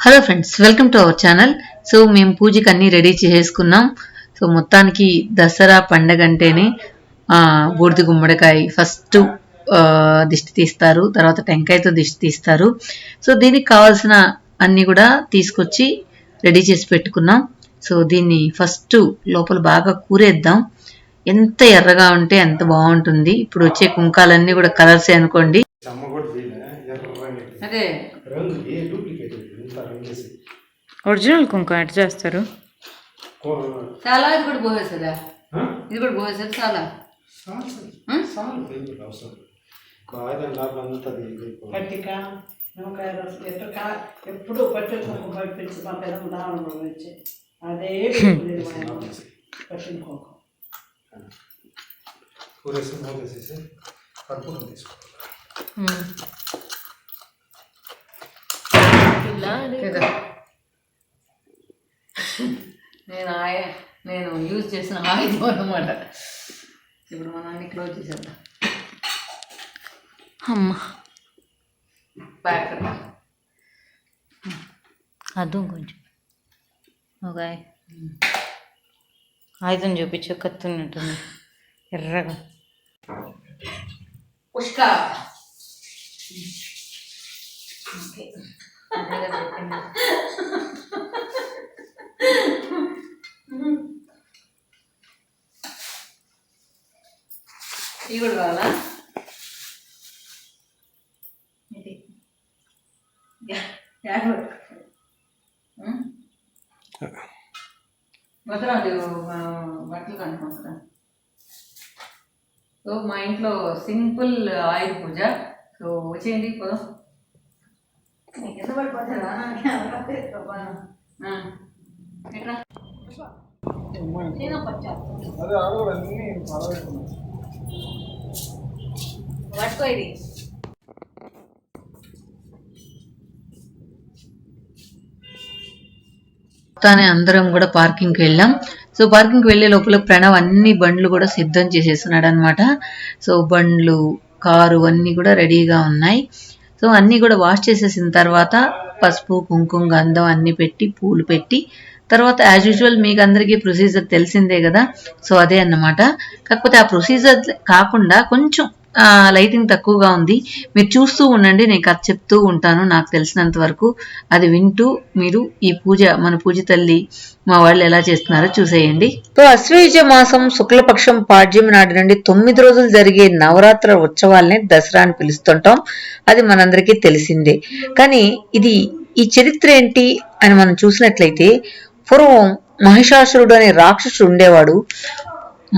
Hello friends, welcome to our channel. So మేము పూజకి అన్నీ రెడీ చేసుకున్నాం. సో మొత్తానికి దసరా పండగ అంటేనే బూడిద గుమ్మడికాయ ఫస్ట్ దిష్టి తీస్తారు, తర్వాత టెంకాయతో దిష్టి తీస్తారు. సో దీనికి కావాల్సిన అన్నీ కూడా తీసుకొచ్చి రెడీ చేసి పెట్టుకున్నాం. సో దీన్ని ఫస్ట్ లోపల బాగా కూరేద్దాం. ఎంత ఎర్రగా ఉంటే అంత బాగుంటుంది. ఇప్పుడు వచ్చే కుంకాలన్నీ కూడా కలర్సే అనుకోండి. అదే ఒరిజినల్ కుంకుమ ఎట్లా చేస్తారు? చాలా ఇది కూడా పోసేదా, ఇది కూడా పోసేది చాలా ఎప్పుడు పట్టిన కుంకుమ పట్టించి మా పెద్ద దావనంలో వచ్చి అదే పట్టిన కుంకుమ నేను యూజ్ చేసిన ఆయుధం అన్నమాట. ఇప్పుడు మనం అన్ని క్లోజ్ చేసేద్దాం. అమ్మ ప్యాక్ అర్థం కొంచెం ఒక ఆయుధం చూపించే కత్తున్నట్టుంది ఎర్రగా. పుష్క ఇవి కూడా కావాలా? వదలండి బట్టలు కనుక్కుంటా. సో మా ఇంట్లో సింపుల్ ఆయుధ పూజ. సో వచ్చేయండి పోదాం. ఎంత పడిపోతారా ఎట్లా పట్టుకో ఇది. మొత్తాన్ని అందరం కూడా పార్కింగ్కి వెళ్ళాం. సో పార్కింగ్కి వెళ్ళే లోపల ప్రణవ్ అన్ని బండ్లు కూడా సిద్ధం చేసేస్తున్నాడు అనమాట. సో బండ్లు, కారు అన్నీ కూడా రెడీగా ఉన్నాయి. సో అన్నీ కూడా వాష్ చేసేసిన తర్వాత పసుపు, కుంకుమ, గంధం అన్నీ పెట్టి పూలు పెట్టి తర్వాత యాజ్ యూజువల్ మీకు అందరికీ ప్రొసీజర్ తెలిసిందే కదా. సో అదే అన్నమాట. కాకపోతే ఆ ప్రొసీజర్ కాకుండా కొంచెం లైటింగ్ తక్కువగా ఉంది. మీరు చూస్తూ ఉండండి, నేను కథ చెప్తూ ఉంటాను నాకు తెలిసినంత వరకు. అది వింటూ మీరు ఈ పూజ, మన పూజ తల్లి మా వాళ్ళు ఎలా చేస్తున్నారో చూసేయండి. సో అశ్వయుజ మాసం శుక్లపక్షం పాడ్యమి నాటి నుండి 9 రోజులు జరిగే నవరాత్రుల ఉత్సవాల్ని దసరా అని పిలుస్తుంటాం. అది మనందరికీ తెలిసిందే. కానీ ఈ చరిత్ర ఏంటి అని మనం చూసినట్లయితే, పూర్వం మహిషాసురుడు అనే రాక్షసుడు ఉండేవాడు.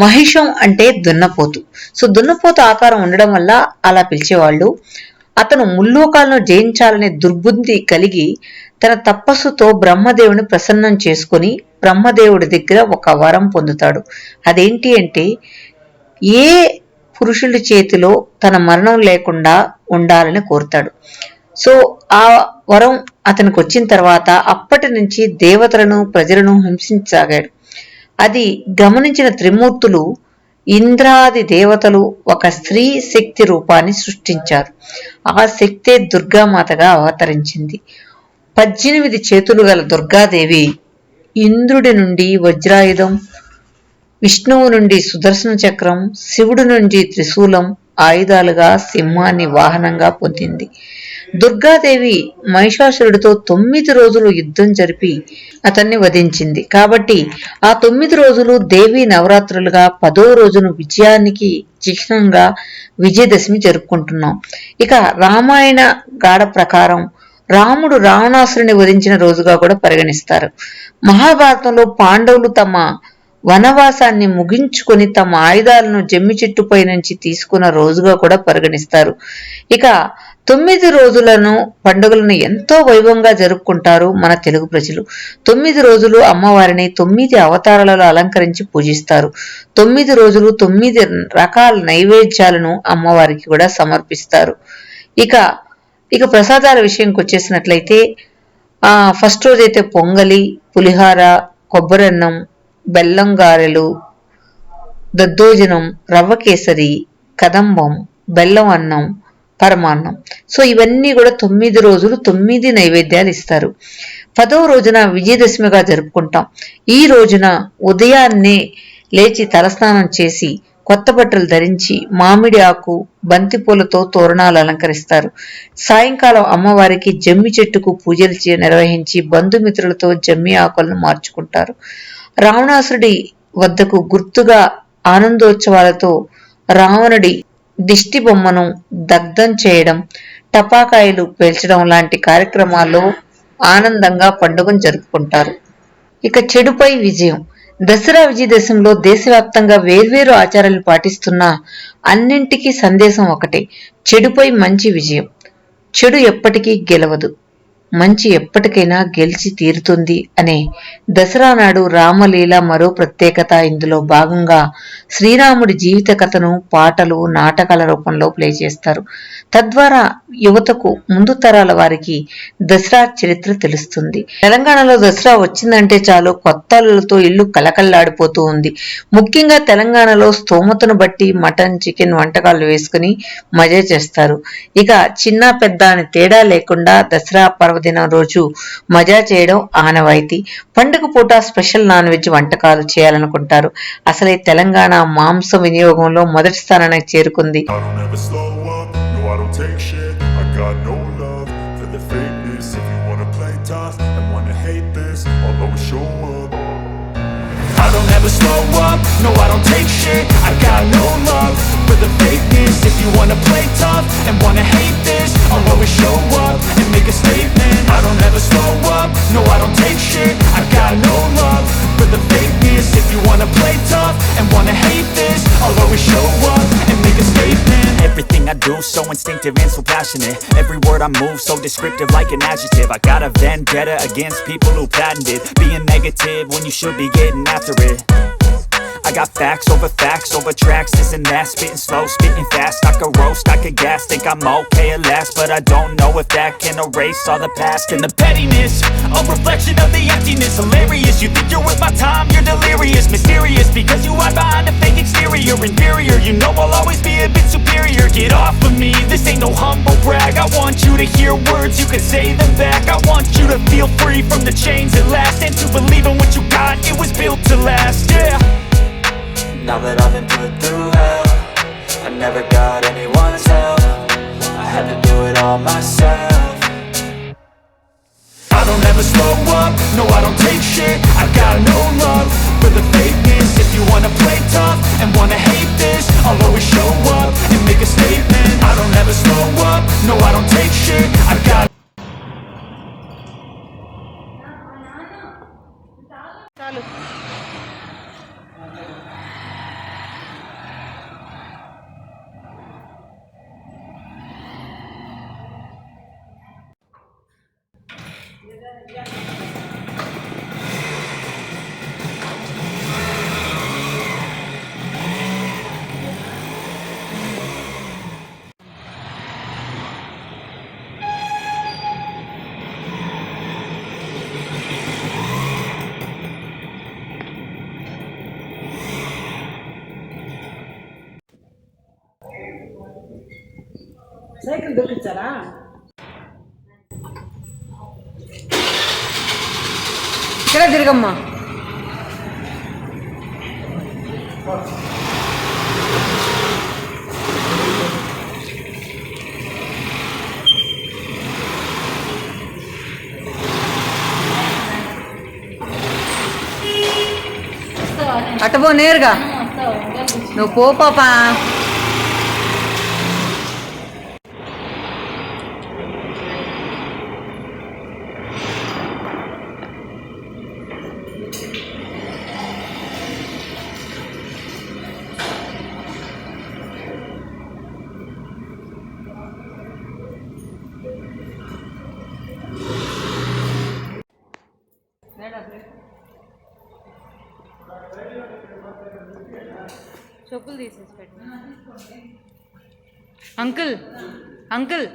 మహిషం అంటే దున్నపోతు. సో దున్నపోతు ఆకారం ఉండడం వల్ల అలా పిలిచేవాళ్ళు. అతను ముల్లోకాలను జయించాలనే దుర్బుద్ధి కలిగి తన తపస్సుతో బ్రహ్మదేవుని ప్రసన్నం చేసుకుని బ్రహ్మదేవుడి దగ్గర ఒక వరం పొందుతాడు. అదేంటి అంటే, ఏ పురుషుడి చేతిలో తన మరణం లేకుండా ఉండాలని కోరుతాడు. సో ఆ వరం అతనికి వచ్చిన తర్వాత అప్పటి నుంచి దేవతలను, ప్రజలను హింసించసాగాడు. అది గమనించిన త్రిమూర్తులు, ఇంద్రాది దేవతలు ఒక స్త్రీ శక్తి రూపాన్ని సృష్టించారు. ఆ శక్తే దుర్గామాతగా అవతరించింది. 18 చేతులు గల దుర్గాదేవి ఇంద్రుడి నుండి వజ్రాయుధం, విష్ణువు నుండి సుదర్శన చక్రం, శివుడి నుండి త్రిశూలం ఆయుధాలుగా సింహాన్ని వాహనంగా పొందింది. దుర్గాదేవి మహిషాసురుడితో 9 రోజులు యుద్ధం జరిపి అతన్ని వధించింది. కాబట్టి ఆ 9 రోజులు దేవి నవరాత్రులుగా 10వ రోజును విజయానికి చిహ్నంగా విజయదశమి జరుపుకుంటున్నాం. ఇక రామాయణ గాథ ప్రకారం రాముడు రావణాసురుని వధించిన రోజుగా కూడా పరిగణిస్తారు. మహాభారతంలో పాండవులు తమ వనవాసాన్ని ముగించుకొని తమ ఆయుధాలను జమ్మి చెట్టుపై నుంచి తీసుకున్న రోజుగా కూడా పరిగణిస్తారు. ఇక 9 రోజులను పండుగలను ఎంతో వైభవంగా జరుపుకుంటారు మన తెలుగు ప్రజలు. 9 రోజులు అమ్మవారిని 9 అవతారాలలో అలంకరించి పూజిస్తారు. 9 రోజులు 9 రకాల నైవేద్యాలను అమ్మవారికి కూడా సమర్పిస్తారు. ఇక ప్రసాదాల విషయంకి వచ్చేసినట్లయితే ఫస్ట్ రోజైతే పొంగలి, పులిహార, కొబ్బరన్నం, బెల్లం గారెలు, దద్దోజనం, రవ్వ కేసరి, కదంబం, బెల్లం అన్నం, పరమాన్నం. సో ఇవన్నీ కూడా 9 రోజులు 9 నైవేద్యాలు ఇస్తారు. 10వ రోజున విజయదశమిగా జరుపుకుంటాం. ఈ రోజున ఉదయాన్నే లేచి తలస్నానం చేసి కొత్త బట్టలు ధరించి మామిడి ఆకు బంతిపూలతో తోరణాలు అలంకరిస్తారు. సాయంకాలం అమ్మవారికి జమ్మి చెట్టుకు పూజలు నిర్వహించి బంధుమిత్రులతో జమ్మి ఆకులను మార్చుకుంటారు. రావణాసురుడి వద్దకు గుర్తుగా ఆనందోత్సవాలతో రావణుడి దిష్టి బొమ్మను దగ్ధం చేయడం, టపాకాయలు పేల్చడం లాంటి కార్యక్రమాల్లో ఆనందంగా పండుగను జరుపుకుంటారు. ఇక చెడుపై విజయం. దసరా విజయదశమిలో దేశవ్యాప్తంగా వేర్వేరు ఆచారాలు పాటిస్తున్నా అన్నింటికీ సందేశం ఒకటే: చెడుపై మంచి విజయం. చెడు ఎప్పటికీ గెలవదు, మంచి ఎప్పటికైనా గెలిచి తీరుతుంది అనే దసరా నాడు రామలీల మరో ప్రత్యేకత. ఇందులో భాగంగా శ్రీరాముడి జీవిత కథను పాటలు, నాటకాల రూపంలో ప్లే చేస్తారు. తద్వారా యువతకు, ముందు తరాల వారికి దసరా చరిత్ర తెలుస్తుంది. తెలంగాణలో దసరా వచ్చిందంటే చాలు కొత్తలతో ఇల్లు కలకల్లాడిపోతూ ఉంది. ముఖ్యంగా తెలంగాణలో స్తోమతను బట్టి మటన్, చికెన్ వంటకాలు వేసుకుని మజా చేస్తారు. ఇక చిన్న పెద్ద అని తేడా లేకుండా దసరా పర్వదినం రోజు మజా చేయడం ఆనవాయితీ. పండుగ పూట స్పెషల్ నాన్ వెజ్ వంటకాలు చేయాలనుకుంటారు. అసలే తెలంగాణ మాంసం వినియోగంలో మొదటి స్థానానికి చేరుకుంది. I don't ever slow up, no I don't take shit. I got no love for the fakeness. If you wanna play tough and wanna hate this, I'll always show up and make a statement. I don't ever slow up, no I don't take shit. I got no love for the fakeness. If you wanna play tough and wanna hate this, I'll always show up and make a statement. Everything I do so instinctive and so passionate. Every word I move so descriptive like an adjective. I got a vendetta against people who patented being negative when you should be getting after it. I got facts over tracks, this and that. Spitting slow, spitting fast. I could roast, I could gas. Think I'm okay at last, but I don't know if that can erase all the past. And the pettiness, a reflection of the emptiness. Hilarious, you think you're worth my time, you're delirious. Mysterious, because you hide behind a fake exterior. Inferior, you know I'll always be a bit superior. Get off of me, this ain't no humble brag. I want you to hear words, you can say them back. I want you to feel free from the chains that last, and to believe in what you got, it was built to last, yeah. Now that I've been put through hell, I never got anyone's help. I had to do it all myself. I don't ever slow up, no I don't take shit. I got no love for the fakeness. If you wanna play tough and wanna hate this, I'll always show up and make a statement. I don't ever slow up, no I don't take shit. I got cycle దొరికించారా? ఇక్కడ తిరగమ్మా. అటపో నేరుగా నువ్వు పో పాపా. చెప్పులు తీసేసి పెట్టు. అంకుల్ అంకుల్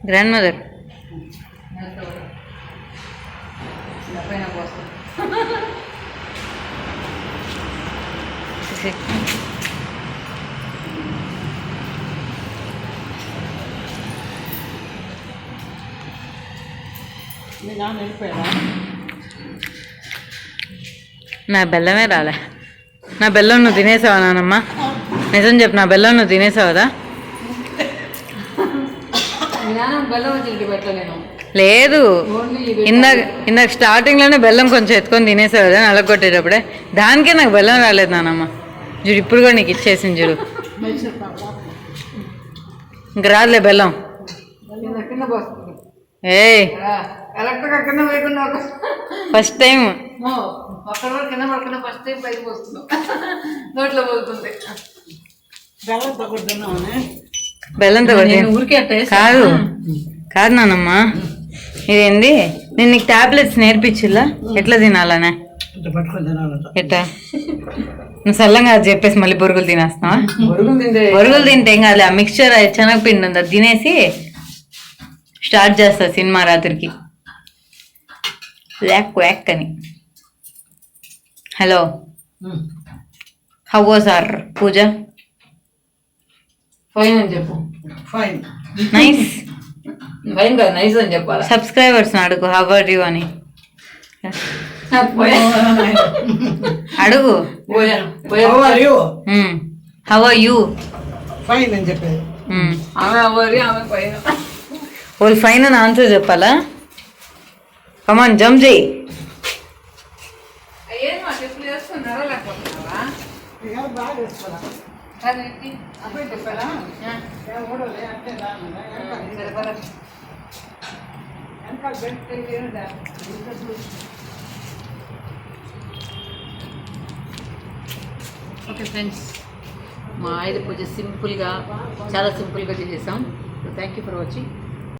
గ్రాండ్ మదర్ పైన పోస్తాం. మీ నాన్న వెళ్ళిపోయాడా? నా బెల్లమే రాలే. నా బెల్లం నువ్వు తినేసావా నానమ్మ? నిజం చెప్పు, నా బెల్లం నువ్వు తినేసావదా? మీ నాన్న బెల్లం వచ్చి పెట్టలేను. లేదు, ఇందాక స్టార్టింగ్లోనే బెల్లం కొంచెం ఎత్తుకొని తినేసావు కదా నలగొట్టేటప్పుడే. దానికే నాకు బెల్లం రాలేదు నానమ్మ. చూడు ఇప్పుడు కూడా నీకు ఇచ్చేసింది చూడు. ఇంక రాదులే బెల్లం. కింద పోస్తుంది. ఏయ్ కరెక్ట్గా కింద పోయకుండా ఫస్ట్ టైం అక్కడ వరకు కింద పడకుండా ఫస్ట్ టైం పైకి పోస్తున్నాం. నోట్లో పోతుంది. బెల్లంతో కూడా తిన్నామని. బెల్లంతో ఊరికే కాదు కాదు నానమ్మ, ఇదేంది నేను నీకు టాబ్లెట్స్ నేర్పించిల్లా ఎట్లా తినాలనే? ఇట్లా పట్టుకొని తినాలంట. ఎట్టా? నువ్వు సల్లంగా అది చెప్పేసి మళ్ళీ బొరుగులు తినేస్తున్నావా? తింటే బొరుగులు తింటే ఏం కాదు, ఆ మిక్చర్ శనగపిండి ఉంది అది తినేసి స్టార్ట్ చేస్తా సినిమా రాత్రికి. వ్యాక్ వ్యాక్ అని. Hello, how was are Pooja? Fine అని చెప్పు. ఫైన్. నైస్. ఫైన్ కాదు, నైస్ అని చెప్పాలి. సబ్స్క్రైబర్స్ అడుగు హౌ ఆర్ యూ అని అడుగు. How are you? How are you? Fine అని చెప్పేది. ఆమె అవ్వాలి, ఆమె పైన. వాళ్ళు ఫైన్ అని ఆన్సర్ చెప్పాలా? కమాన్ జంప్ చేయి. ఎప్పుడు చేస్తున్నారా లేకపోతున్నావా? ఇక బాగా వేసుకోరా. అబ్బాయి చెప్పారా? ఓడలే అంటే వెనకాల బెల్ట్ ఓకే ఫ్రెండ్స్, మా ఆయుధ పూజ సింపుల్గా, చాలా సింపుల్గా చేసేసాం. Thank you for watching.